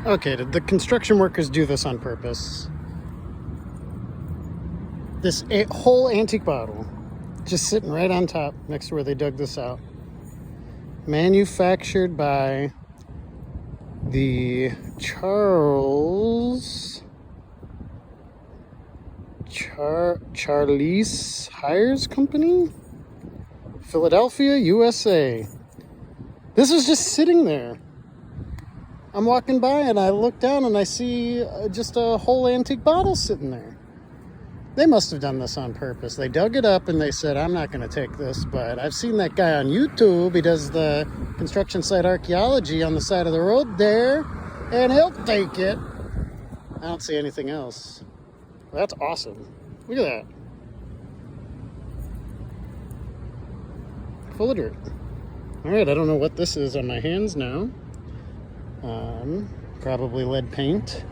Okay, did the construction workers do this on purpose? This whole antique bottle just sitting right on top next to where they dug this out. Manufactured by the Charlize Hires Company, Philadelphia, USA. This was just sitting there. I'm walking by and I look down and I see just a whole antique bottle sitting there. They must have done this on purpose. They dug it up and they said, I'm not going to take this, but I've seen that guy on YouTube. He does the construction site archaeology on the side of the road there, and he'll take it. I don't see anything else. Well, that's awesome. Look at that. Full of dirt. All right, I don't know what this is on my hands now. Probably lead paint.